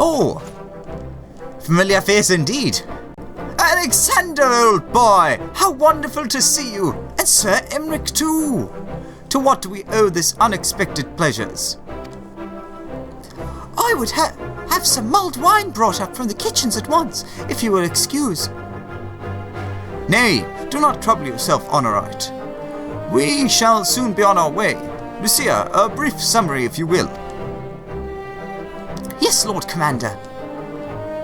Oh, familiar face indeed. Alexander, old boy, how wonderful to see you, and Sir Emmerich too. To what do we owe this unexpected pleasures? I would have some mulled wine brought up from the kitchens at once, if you will excuse. Nay, do not trouble yourself, Honorite. We shall soon be on our way. Lucia, a brief summary if you will. Yes, Lord Commander.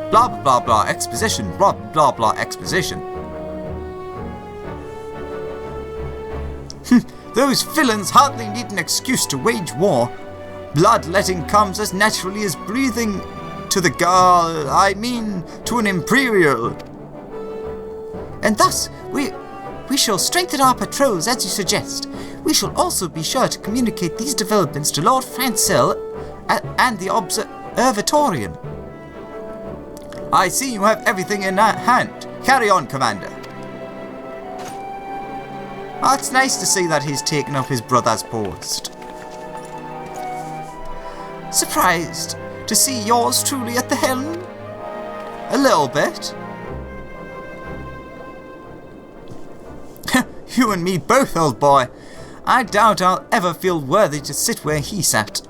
Blah blah blah exposition, blah blah blah exposition. Those villains hardly need an excuse to wage war. Bloodletting comes as naturally as breathing to the to an imperial. And thus, we shall strengthen our patrols as you suggest. We shall also be sure to communicate these developments to Lord Francel and the Observatorium. I see you have everything in hand. Carry on, Commander. Oh, it's nice to see that he's taken up his brother's post. Surprised to see yours truly at the helm? A little bit. You and me both, old boy. I doubt I'll ever feel worthy to sit where he sat.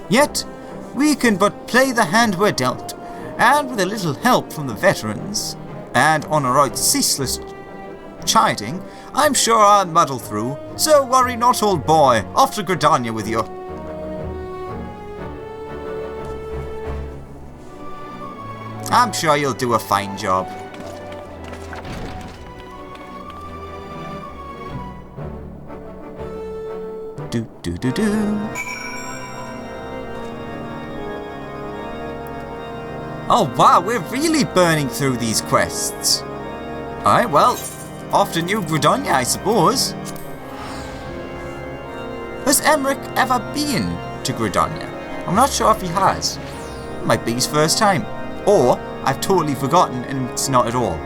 Yet, we can but play the hand we're dealt, and with a little help from the veterans, and Honorite's ceaseless chiding, I'm sure I'll muddle through, so worry not, old boy. Off to Gridania with you. I'm sure you'll do a fine job. Do do do do. Oh wow, we're really burning through these quests. Alright, well, off to New Gridania, I suppose. Has Emmerich ever been to Gridania? I'm not sure if he has. It might be his first time. Or, I've totally forgotten and it's not at all.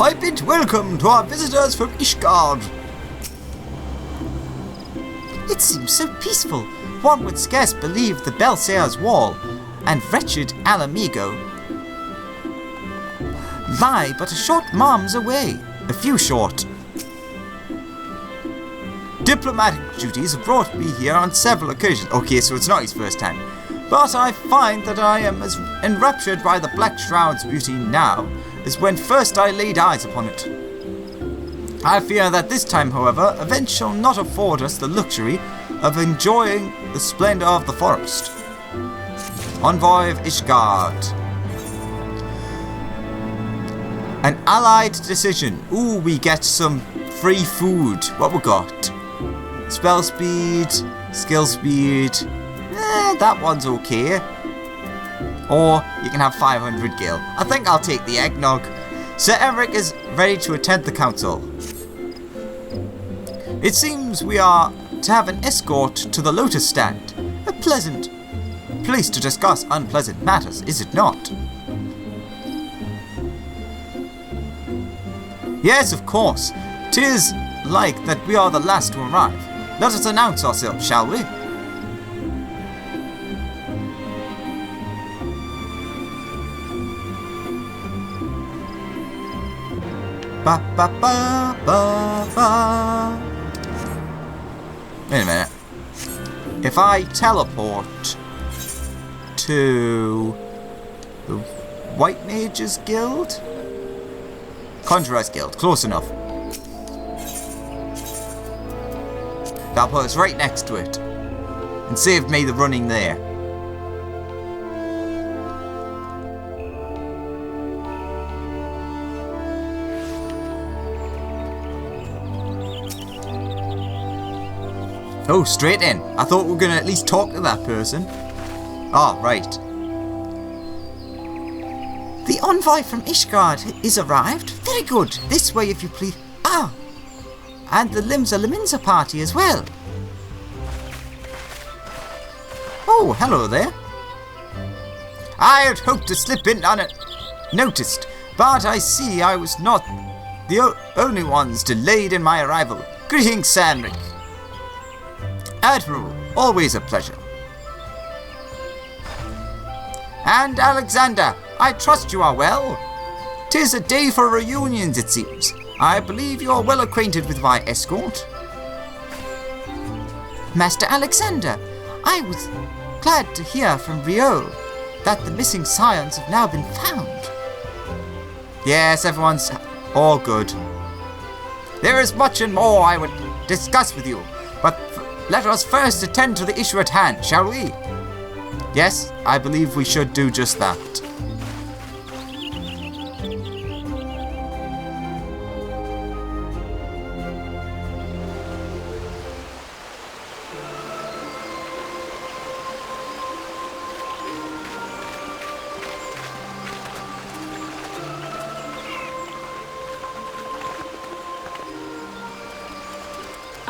I bid welcome to our visitors from Ishgard. It seems so peaceful. One would scarce believe the Belsayer's wall and wretched Alamigo lie but a short marms away. A few short. Diplomatic duties have brought me here on several occasions. Okay, so it's not his first time. But I find that I am as enraptured by the Black Shroud's beauty now as when first I laid eyes upon it. I fear that this time, however, events shall not afford us the luxury of enjoying the splendour of the forest. Envoy of Ishgard. An allied decision. Ooh, we get some free food. What we got? Spell speed, skill speed. That one's okay. Or you can have 500 gil. I think I'll take the eggnog. Sir Emmerich is ready to attend the council. It seems we are to have an escort to the Lotus Stand. A pleasant place to discuss unpleasant matters, is it not? Yes, of course. 'Tis like that we are the last to arrive. Let us announce ourselves, shall we? Ba ba ba ba ba. Wait a minute. If I teleport to the White Mages Guild? Conjurer's Guild, close enough. That'll put us right next to it. And save me the running there. Oh, straight in. I thought we were going to at least talk to that person. Ah, right. The envoy from Ishgard is arrived. Very good. This way, if you please. Ah! And the Limsa party as well. Oh, hello there. I had hoped to slip in unnoticed, but I see I was not the only ones delayed in my arrival. Greetings, Samric. Admiral, always a pleasure. And Alexander, I trust you are well. 'Tis a day for reunions, it seems. I believe you are well acquainted with my escort. Master Alexander, I was glad to hear from Rio that the missing scions have now been found. Yes, everyone's all good. There is much and more I would discuss with you, but let us first attend to the issue at hand, shall we? Yes, I believe we should do just that.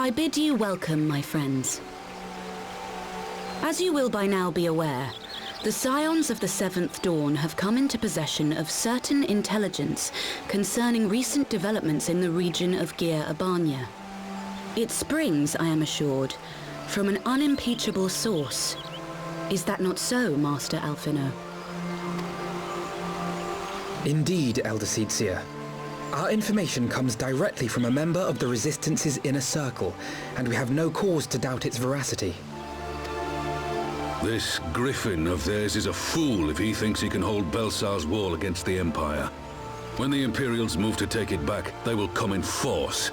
I bid you welcome, my friends. As you will by now be aware, the Scions of the Seventh Dawn have come into possession of certain intelligence concerning recent developments in the region of Gyr Abania. It springs, I am assured, from an unimpeachable source. Is that not so, Master Alphino? Indeed, Elder Seedseer. Our information comes directly from a member of the Resistance's inner circle, and we have no cause to doubt its veracity. This griffin of theirs is a fool if he thinks he can hold Belsar's wall against the Empire. When the Imperials move to take it back, they will come in force.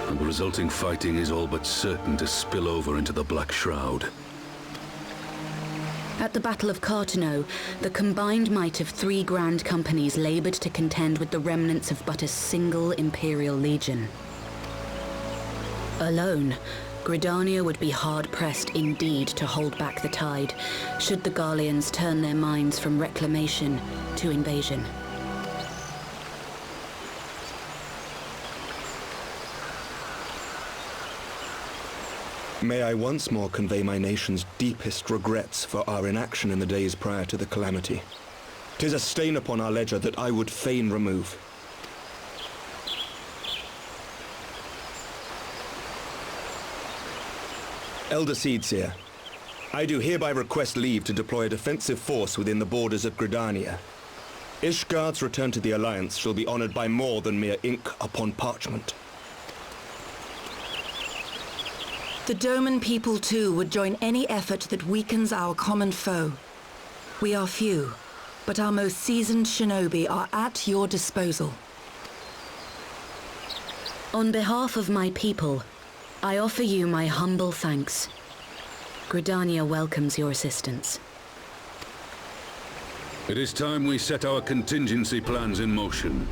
And the resulting fighting is all but certain to spill over into the Black Shroud. At the Battle of Cartano, the combined might of 3 grand companies labored to contend with the remnants of but a single Imperial legion. Alone, Gridania would be hard-pressed indeed to hold back the tide, should the Garleans turn their minds from reclamation to invasion. May I once more convey my nation's deepest regrets for our inaction in the days prior to the calamity. 'Tis a stain upon our ledger that I would fain remove. Elder Seedseer, I do hereby request leave to deploy a defensive force within the borders of Gridania. Ishgard's return to the Alliance shall be honored by more than mere ink upon parchment. The Doman people, too, would join any effort that weakens our common foe. We are few, but our most seasoned shinobi are at your disposal. On behalf of my people, I offer you my humble thanks. Gridania welcomes your assistance. It is time we set our contingency plans in motion.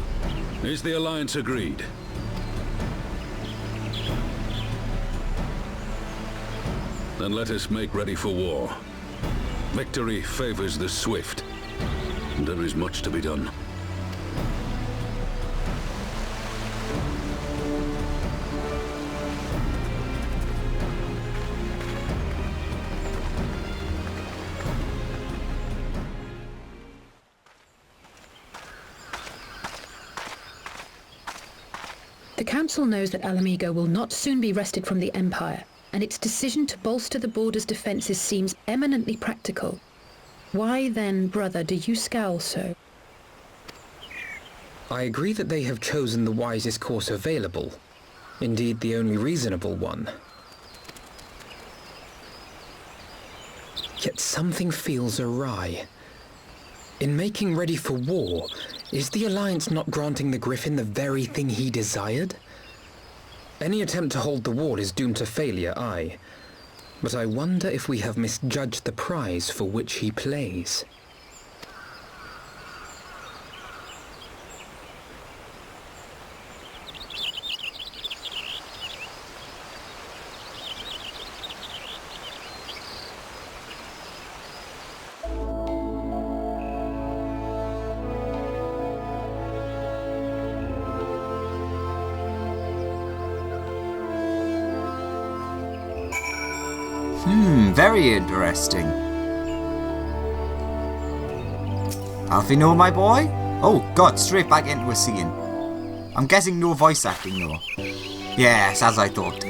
Is the Alliance agreed? Then let us make ready for war. Victory favors the swift, and there is much to be done. The Council knows that Alamigo will not soon be wrested from the Empire, and its decision to bolster the border's defences seems eminently practical. Why then, brother, do you scowl so? I agree that they have chosen the wisest course available. Indeed, the only reasonable one. Yet something feels awry. In making ready for war, is the Alliance not granting the Griffin the very thing he desired? Any attempt to hold the wall is doomed to failure, aye. But I wonder if we have misjudged the prize for which he plays. Very interesting. Alfino, my boy? Oh god, straight back into a scene. I'm guessing no voice acting though. Yes, as I thought.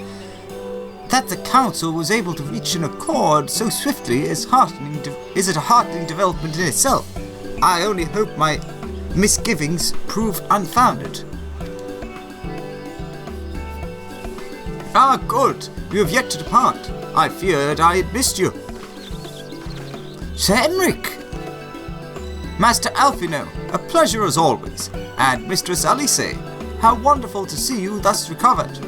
That the council was able to reach an accord so swiftly is a heartening development in itself. I only hope my misgivings prove unfounded. Ah, good. You have yet to depart. I feared I had missed you. Sir Enric! Master Alfino, a pleasure as always. And Mistress Alice, how wonderful to see you thus recovered.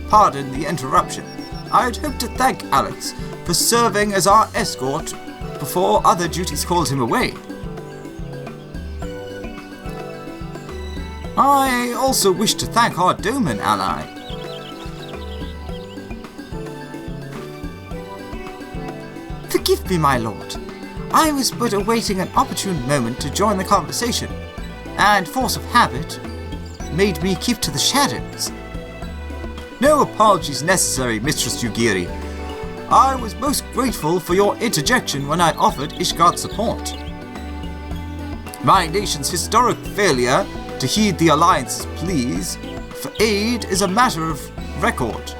Pardon the interruption. I had hoped to thank Alex for serving as our escort before other duties called him away. I also wish to thank our Doman ally. Forgive me, my lord. I was but awaiting an opportune moment to join the conversation, and force of habit made me keep to the shadows. No apologies necessary, Mistress Yugiri. I was most grateful for your interjection when I offered Ishgard support. My nation's historic failure to heed the Alliance's pleas for aid is a matter of record.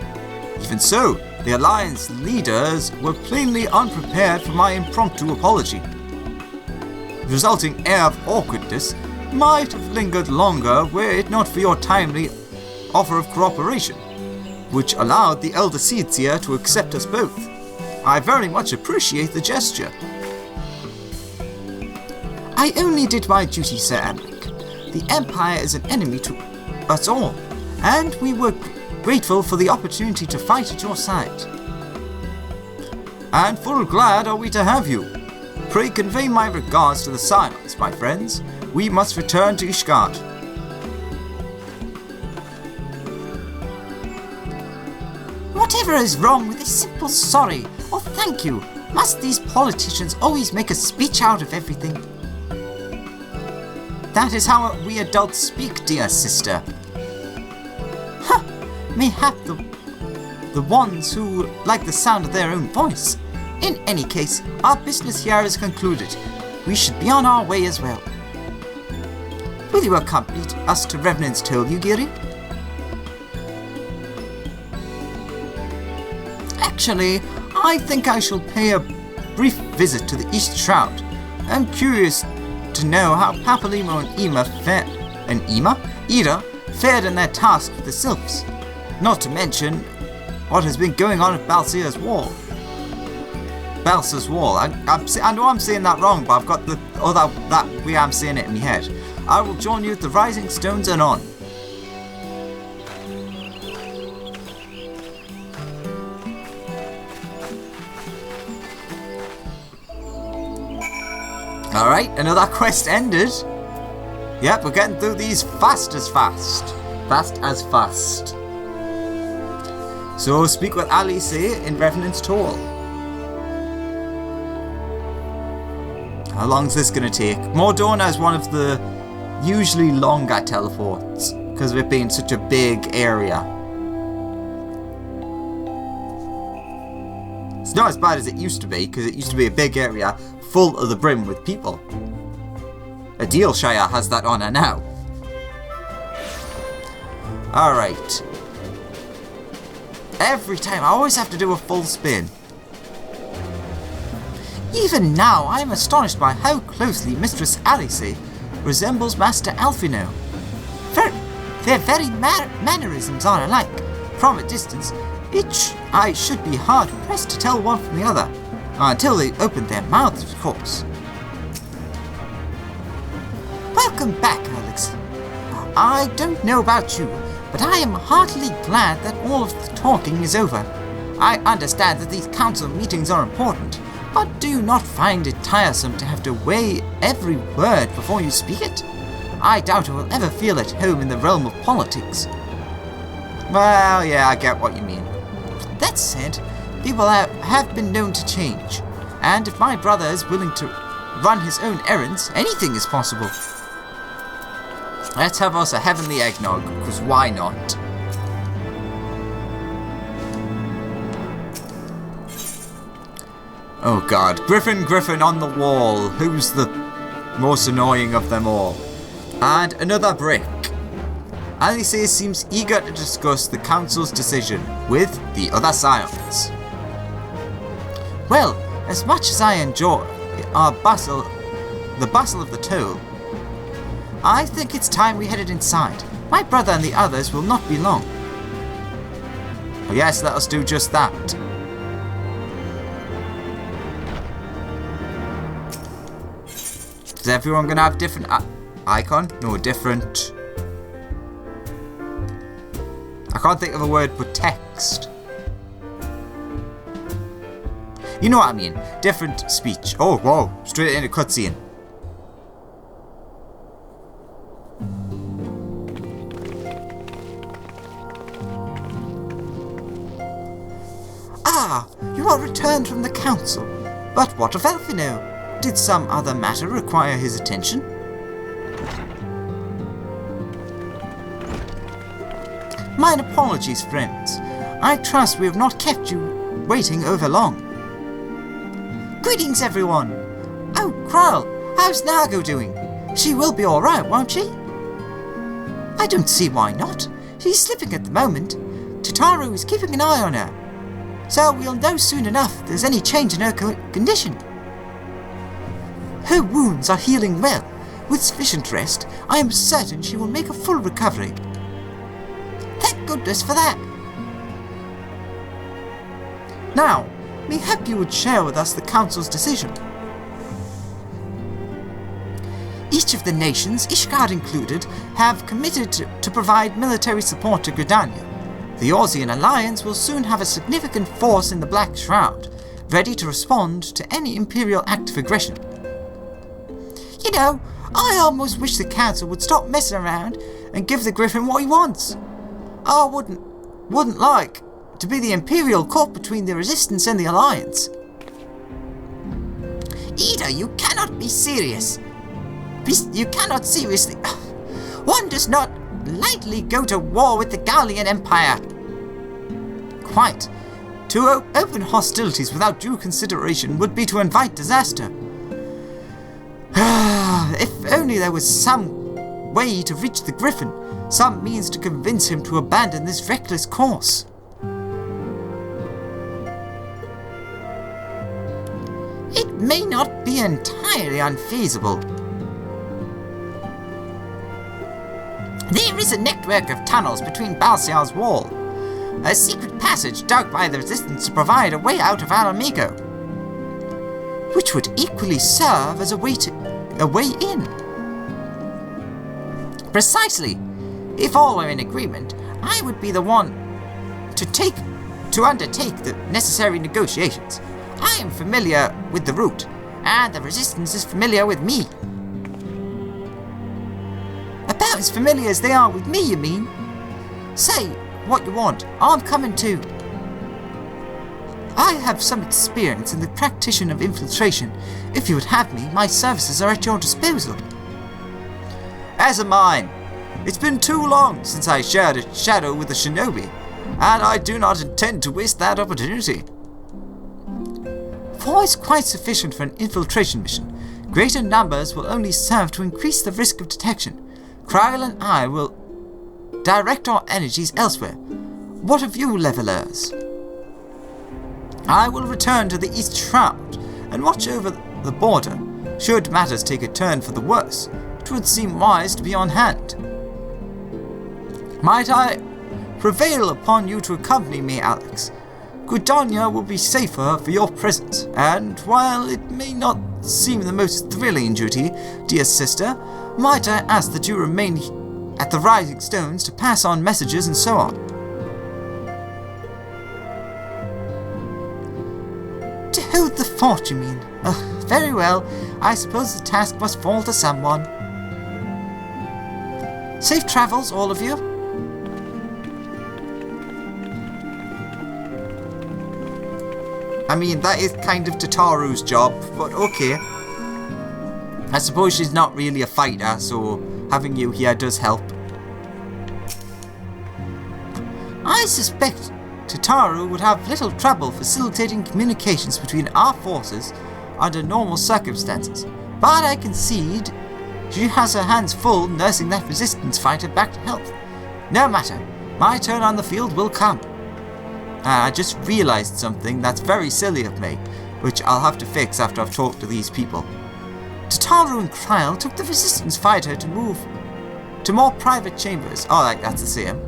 Even so, the Alliance leaders were plainly unprepared for my impromptu apology. The resulting air of awkwardness might have lingered longer were it not for your timely offer of cooperation, which allowed the elder Seedseer to accept us both. I very much appreciate the gesture. I only did my duty, Sir Enric. The Empire is an enemy to us all, and we were grateful for the opportunity to fight at your side. And full glad are we to have you. Pray convey my regards to the Scions, my friends. We must return to Ishgard. Whatever is wrong with a simple sorry or thank you? Must these politicians always make a speech out of everything? That is how we adults speak, dear sister. Mayhap the ones who like the sound of their own voice. In any case, our business here is concluded. We should be on our way as well. Will you accompany us to Revenant's Toll, Yugiri? Actually, I think I shall pay a brief visit to the East Shroud. I'm curious to know how Papalimo and Ida fared in their task with the Sylphs. Not to mention what has been going on at Balsa's Wall. Balsa's Wall. I know I'm saying that wrong, but I've got that way I'm saying it in my head. I will join you at the Rising Stones and on. Alright, another quest ended. Yep, we're getting through these fast as fast. Fast as fast. So speak with Alice in Revenant's Toll. How long is this going to take? Mordona is one of the usually longer teleports because of it being such a big area. It's not as bad as it used to be because it used to be a big area full to the brim with people. Adilshire has that on her now. Alright. Every time, I always have to do a full spin. Even now, I am astonished by how closely Mistress Alice resembles Master Alfino. Their very mannerisms are alike. From a distance, I should be hard-pressed to tell one from the other. Until they opened their mouths, of course. Welcome back, Alex. I don't know about you, but I am heartily glad that all of the talking is over. I understand that these council meetings are important, but do you not find it tiresome to have to weigh every word before you speak it? I doubt I will ever feel at home in the realm of politics. Well, yeah, I get what you mean. That said, people have been known to change, and if my brother is willing to run his own errands, anything is possible. Let's have us a heavenly eggnog, because why not? Oh god. Griffin on the wall. Who's the most annoying of them all? And another brick. Alice seems eager to discuss the council's decision with the other scions. Well, as much as I enjoy the bustle of the toll, I think it's time we headed inside. My brother and the others will not be long. Oh yes, let us do just that. Is everyone going to have different icon? No, different... I can't think of a word but text. You know what I mean. Different speech. Oh, whoa. Straight into cutscene. Ah, you are returned from the council. But what of Elfino? Did some other matter require his attention? Mine apologies, friends. I trust we have not kept you waiting over long. Greetings, everyone. Oh, Kral, how's Nago doing? She will be alright, won't she? I don't see why not. She's slipping at the moment. Tataru is keeping an eye on her. So we'll know soon enough if there's any change in her condition. Her wounds are healing well. With sufficient rest, I am certain she will make a full recovery. Thank goodness for that. Now, mayhap you would share with us the Council's decision. Each of the nations, Ishgard included, have committed to provide military support to Gridania. The Orsian Alliance will soon have a significant force in the Black Shroud, ready to respond to any Imperial act of aggression. You know, I almost wish the Council would stop messing around and give the Griffin what he wants. I wouldn't like to be the Imperial court between the Resistance and the Alliance. Ida, you cannot be serious. You cannot seriously... One does not lightly go to war with the Gallian Empire. Quite. To open hostilities without due consideration would be to invite disaster. If only there was some way to reach the Griffin, some means to convince him to abandon this reckless course. It may not be entirely unfeasible. There is a network of tunnels between Balsiar's wall, a secret passage dug by the Resistance to provide a way out of Alamigo, which would equally serve as a way in. Precisely. If all are in agreement, I would be the one to undertake the necessary negotiations. I am familiar with the route, and the Resistance is familiar with me. About as familiar as they are with me, you mean? Say what you want, I'm coming too. I have some experience in the practice of infiltration. If you would have me, my services are at your disposal. As am mine. It's been too long since I shared a shadow with a shinobi, and I do not intend to waste that opportunity. 4 is quite sufficient for an infiltration mission. Greater numbers will only serve to increase the risk of detection. Kyle and I will direct our energies elsewhere. What of you, levelers? I will return to the East Shroud and watch over the border. Should matters take a turn for the worse, it would seem wise to be on hand. Might I prevail upon you to accompany me, Alex? Gridania will be safer for your presence, and while it may not seem the most thrilling duty, dear sister, might I ask that you remain at the Rising Stones to pass on messages and so on? To hold the fort, you mean? Very well. I suppose the task must fall to someone. Safe travels, all of you. I mean, that is kind of Tataru's job, but okay. I suppose she's not really a fighter, so having you here does help. I suspect Tataru would have little trouble facilitating communications between our forces under normal circumstances, but I concede she has her hands full nursing that resistance fighter back to health. No matter, my turn on the field will come. I just realised something that's very silly of me, which I'll have to fix after I've talked to these people. Tataru and Kryle took the resistance fighter to move to more private chambers. Alright, that's the same.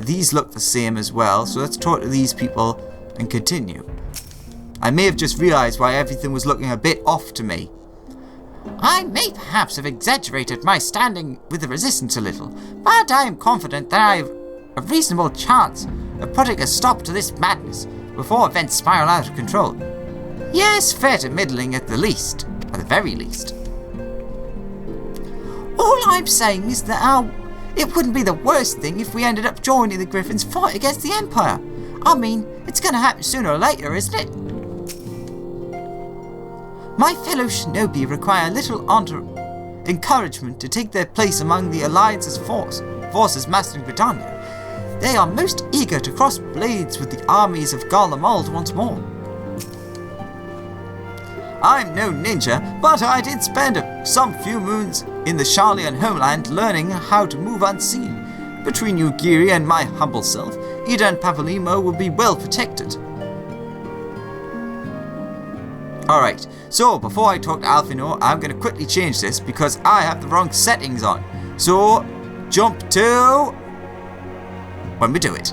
These look the same as well, so let's talk to these people and continue. I may have just realised why everything was looking a bit off to me. I may perhaps have exaggerated my standing with the resistance a little, but I am confident that I have a reasonable chance of putting a stop to this madness before events spiral out of control. Yes, fair to middling at the least, at the very least. All I'm saying is that it wouldn't be the worst thing if we ended up joining the Griffins' fight against the Empire. I mean, it's going to happen sooner or later, isn't it? My fellow shinobi require little encouragement to take their place among the Alliance's forces mastering Britannia. They are most eager to cross blades with the armies of Garlemald once more. I'm no ninja, but I did spend some few moons in the Charlian homeland learning how to move unseen. Between Yugiri and my humble self, Ida and Pavalimo will be well protected. Alright, so before I talk to Alfino, I'm going to quickly change this because I have the wrong settings on. So, jump to when we do it.